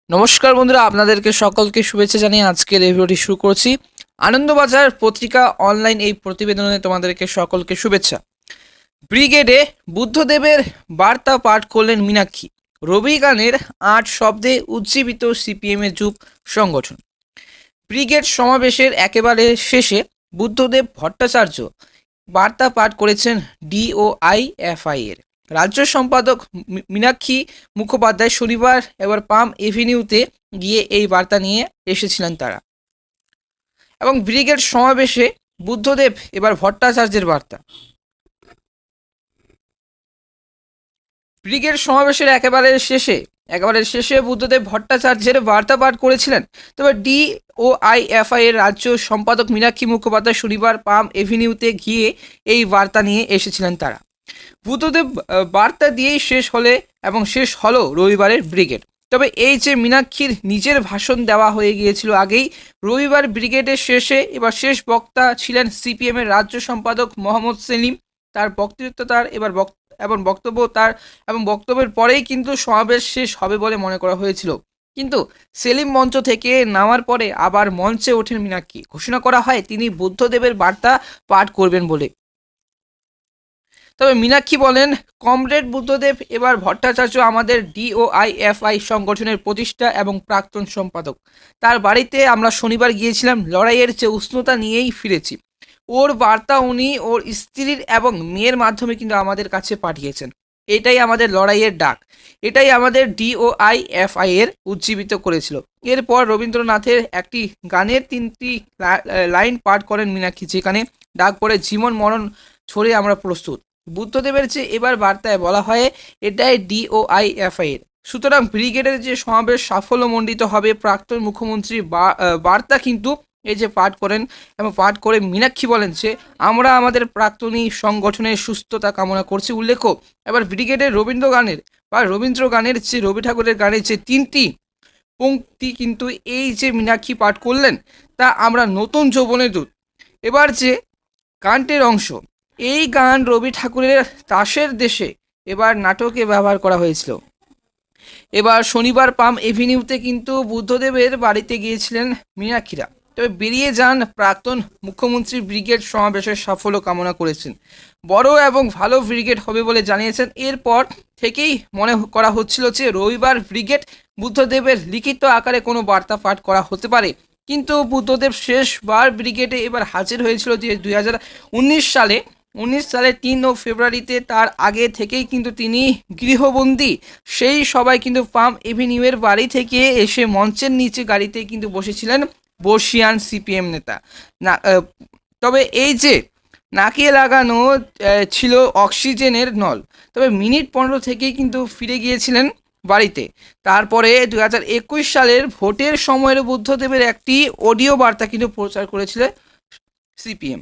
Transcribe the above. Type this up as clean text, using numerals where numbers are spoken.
নমস্কার বন্ধুরা, আপনাদেরকে সকলকে শুভেচ্ছা জানিয়ে আজকের এই ভিডিওটি শুরু করছি। আনন্দবাজার পত্রিকা অনলাইন এই প্রতিবেদনে তোমাদেরকে সকলকে শুভেচ্ছা। ব্রিগেডে বুদ্ধদেবের বার্তা পাঠ করলেন মীনাক্ষী। রবি গানের ৮ শব্দে উজ্জীবিত সিপিএমের যুব সংগঠন। ব্রিগেড সমাবেশের একেবারে শেষে বুদ্ধদেব ভট্টাচার্য বার্তা পাঠ করেছেন ডিওআইএফআই এর রাজ্য সম্পাদক মীনাক্ষী মুখোপাধ্যায় শনিবার পাম এভিনিউতে গিয়ে এই বার্তা নিয়ে এসেছিলেন তারা। এবং ব্রিগেড সমাবেশে বুদ্ধদেব ভট্টাচার্যের বার্তা। ব্রিগেড সমাবেশের একেবারে শেষে বুদ্ধদেব ভট্টাচার্যের বার্তা পাঠ করেছিলেন। তবে ডিওআইএফআই এর রাজ্য সম্পাদক মীনাক্ষী মুখোপাধ্যায় শনিবার পাম এভিনিউতে গিয়ে এই বার্তা নিয়ে এসেছিলেন তারা। বুদ্ধদেব বার্তা দিয়েই শেষ হলো রবিবারের ব্রিগেড। তবে এই যে মীনাক্ষীর নিজের ভাষণ দেওয়া হয়ে গিয়েছিল আগেই, রবিবার ব্রিগেডের শেষে শেষ বক্তা ছিলেন সিপিএমের রাজ্য সম্পাদক মোহাম্মদ সেলিম। তার বক্তব্যের পরেই কিন্তু সমাবেশ শেষ হবে বলে মনে করা হয়েছিল। কিন্তু সেলিম মঞ্চ থেকে নামার পরে আবার মঞ্চে ওঠেন মীনাক্ষী। ঘোষণা করা হয় তিনি বুদ্ধদেবের বার্তা পাঠ করবেন বলে। তবে মীনাক্ষী বলেন, কমরেড বুদ্ধদেব ভট্টাচার্য আমাদের ডিওআইএফআই সংগঠনের প্রতিষ্ঠা এবং প্রাক্তন সম্পাদক। তার বাড়িতে আমরা শনিবার গিয়েছিলাম, লড়াইয়ের চেয়ে উষ্ণতা নিয়েই ফিরেছি। ওর বার্তা উনি ওর স্ত্রীর এবং মেয়ের মাধ্যমে কিন্তু আমাদের কাছে পাঠিয়েছেন। এটাই আমাদের লড়াইয়ের ডাক, এটাই আমাদের ডিওআইএফআই এর উজ্জীবিত করেছিল। এরপর রবীন্দ্রনাথের একটি গানের 3টি লাইন পাঠ করেন মীনাক্ষী, যেখানে ডাক পড়ে জীবন মরণ ছড়ে আমরা প্রস্তুত। বুদ্ধদেবের যে বার্তায় বলা হয় এটাই ডিওআইএফআই এর। সুতরাং ব্রিগেডের যে সমাবেশ সাফল্যমণ্ডিত হবে, প্রাক্তন মুখ্যমন্ত্রীর বার্তা কিন্তু এই যে পাঠ করেন এবং পাঠ করে মীনাক্ষী বলেন যে আমরা আমাদের প্রাক্তনী সংগঠনের সুস্থতা কামনা করছি। উল্লেখ্য, ব্রিগেডের রবীন্দ্র গানের যে রবি ঠাকুরের গানের যে 3টি পংক্তি কিন্তু এই যে মীনাক্ষী পাঠ করলেন, তা আমরা নতুন যৌবনের দূত। এবার যে গানটির অংশ, এই গান রবি ঠাকুরের তাসের দেশে নাটকে ব্যবহার করা হয়েছিল। শনিবার পাম এভিনিউতে কিন্তু বুদ্ধদেবের বাড়িতে গিয়েছিলেন মীনাক্ষীরা। তবে বেরিয়ে যান প্রাক্তন মুখ্যমন্ত্রী। ব্রিগেড সমাবেশের সাফল্য কামনা করেছেন। বড় এবং ভালো ব্রিগেড হবে বলে জানিয়েছেন। এরপর থেকেই মনে করা হচ্ছিল যে রবিবার ব্রিগেড বুদ্ধদেবের লিখিত আকারে কোনো বার্তা পাঠ করা হতে পারে। কিন্তু বুদ্ধদেব শেষবার ব্রিগেডে হাজির হয়েছিল যে 2019 সালে 3 ফেব্রুয়ারিতে। তার আগে থেকেই কিন্তু তিনি গৃহবন্দী। সেই সবাই কিন্তু পাম এভিনিউয়ের বাড়ি থেকে এসে মঞ্চের নিচে গাড়িতে কিন্তু বসেছিলেন বর্ষিয়ান সিপিএম নেতা। তবে এই যে নাকে লাগানো ছিল অক্সিজেনের নল। তবে মিনিট 15 থেকেই কিন্তু ফিরে গিয়েছিলেন বাড়িতে। তারপরে 2021 সালের ভোটের সময়ের বুদ্ধদেবের একটি অডিও বার্তা কিন্তু প্রচার করেছিল সিপিএম।